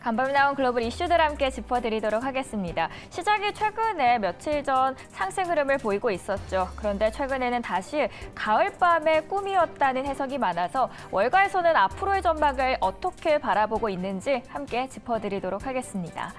간밤에 나온 글로벌 이슈들 함께 짚어드리도록 하겠습니다. 시장이 최근에 며칠 전 상승 흐름을 보이고 있었죠. 그런데 최근에는 다시 가을밤의 꿈이었다는 해석이 많아서 월가에서는 앞으로의 전망을 어떻게 바라보고 있는지 함께 짚어드리도록 하겠습니다.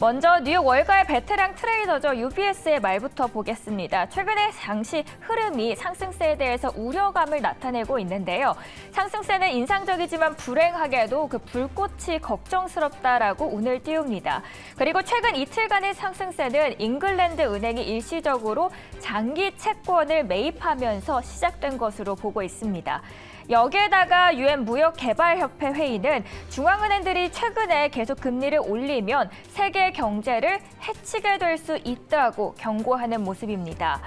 먼저 뉴욕 월가의 베테랑 트레이더죠. UBS의 말부터 보겠습니다. 최근에 장시 흐름이 상승세에 대해서 우려감을 나타내고 있는데요. 상승세는 인상적이지만 불행하게도 그 불꽃이 걱정스럽다라고 운을 띄웁니다. 그리고 최근 이틀간의 상승세는 잉글랜드 은행이 일시적으로 장기 채권을 매입하면서 시작된 것으로 보고 있습니다. 여기에다가 유엔 무역개발협회 회의는 중앙은행들이 최근에 계속 금리를 올리면 세계 경제를 해치게 될 수 있다고 경고하는 모습입니다.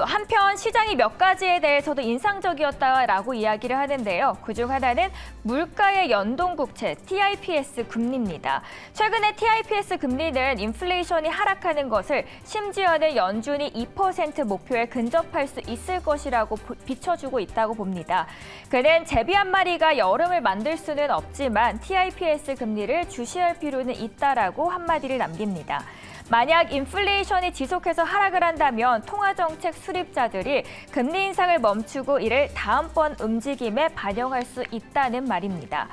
한편 시장이 몇 가지에 대해서도 인상적이었다라고 이야기를 하는데요. 그중 하나는 물가의 연동국채 TIPS 금리입니다. 최근에 TIPS 금리는 인플레이션이 하락하는 것을 심지어는 연준이 2% 목표에 근접할 수 있을 것이라고 비춰주고 있다고 봅니다. 그는 제비 한 마리가 여름을 만들 수는 없지만 TIPS 금리를 주시할 필요는 있다라고 한마디를 남깁니다. 만약 인플레이션이 지속해서 하락을 한다면 통화정책 수립자들이 금리 인상을 멈추고 이를 다음번 움직임에 반영할 수 있다는 말입니다.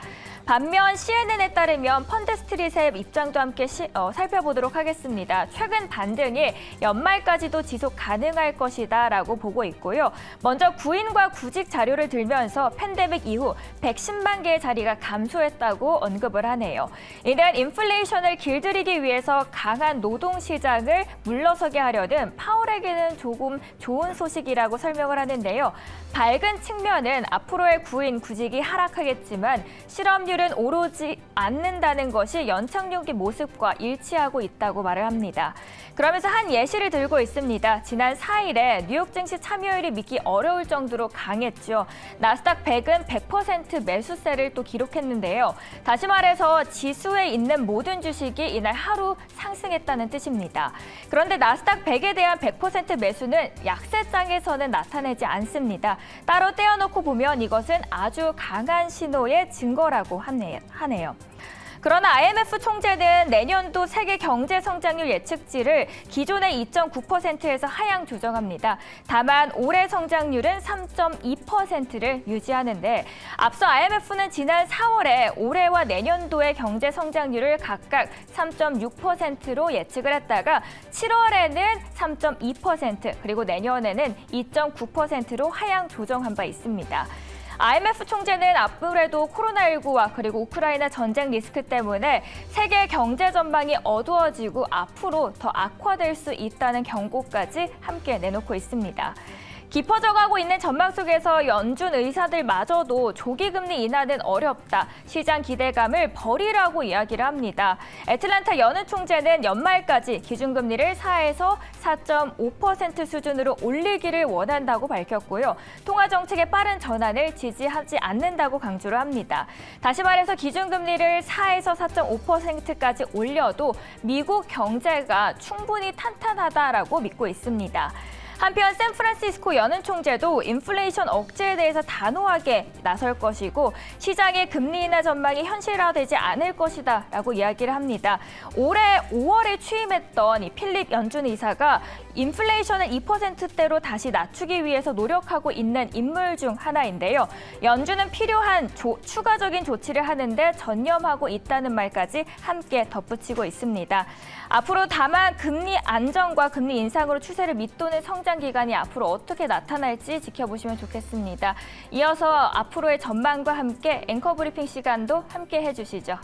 반면 CNN에 따르면 펀드스트릿의 입장도 함께 살펴보도록 하겠습니다. 최근 반등이 연말까지도 지속 가능할 것이다라고 보고 있고요. 먼저 구인과 구직 자료를 들면서 팬데믹 이후 110만 개의 자리가 감소했다고 언급을 하네요. 이는 인플레이션을 길들이기 위해서 강한 노동시장을 물러서게 하려는 파월에게는 조금 좋은 소식이라고 설명을 하는데요. 밝은 측면은 앞으로의 구인, 구직이 하락하겠지만 실업률은 오르지 않는다는 것이 연착륙의 모습과 일치하고 있다고 말을 합니다. 그러면서 한 예시를 들고 있습니다. 지난 4일에 뉴욕 증시 참여율이 믿기 어려울 정도로 강했죠. 나스닥 100은 100% 매수세를 또 기록했는데요. 다시 말해서 지수에 있는 모든 주식이 이날 하루 상승했다는 뜻입니다. 그런데 나스닥 100에 대한 100% 매수는 약세장에서는 나타내지 않습니다. 따로 떼어놓고 보면 이것은 아주 강한 신호의 증거라고 하네요. 그러나 IMF 총재는 내년도 세계 경제 성장률 예측치를 기존의 2.9%에서 하향 조정합니다. 다만 올해 성장률은 3.2%를 유지하는데 앞서 IMF는 지난 4월에 올해와 내년도의 경제 성장률을 각각 3.6%로 예측을 했다가 7월에는 3.2% 그리고 내년에는 2.9%로 하향 조정한 바 있습니다. IMF 총재는 아무래도 코로나19와 그리고 우크라이나 전쟁 리스크 때문에 세계 경제 전망이 어두워지고 앞으로 더 악화될 수 있다는 경고까지 함께 내놓고 있습니다. 깊어져가고 있는 전망 속에서 연준 의사들마저도 조기 금리 인하는 어렵다. 시장 기대감을 버리라고 이야기를 합니다. 애틀랜타 연은 총재는 연말까지 기준금리를 4에서 4.5% 수준으로 올리기를 원한다고 밝혔고요. 통화정책의 빠른 전환을 지지하지 않는다고 강조를 합니다. 다시 말해서 기준금리를 4에서 4.5%까지 올려도 미국 경제가 충분히 탄탄하다라고 믿고 있습니다. 한편 샌프란시스코 연은 총재도 인플레이션 억제에 대해서 단호하게 나설 것이고 시장의 금리 인하 전망이 현실화되지 않을 것이다라고 이야기를 합니다. 올해 5월에 취임했던 이 필립 연준 의사가 인플레이션을 2%대로 다시 낮추기 위해서 노력하고 있는 인물 중 하나인데요. 연준은 필요한 추가적인 조치를 하는데 전념하고 있다는 말까지 함께 덧붙이고 있습니다. 앞으로 다만 금리 안정과 금리 인상으로 추세를 밑도는 성장 기간이 앞으로 어떻게 나타날지 지켜보시면 좋겠습니다. 이어서 앞으로의 전망과 함께 앵커 브리핑 시간도 함께 해주시죠.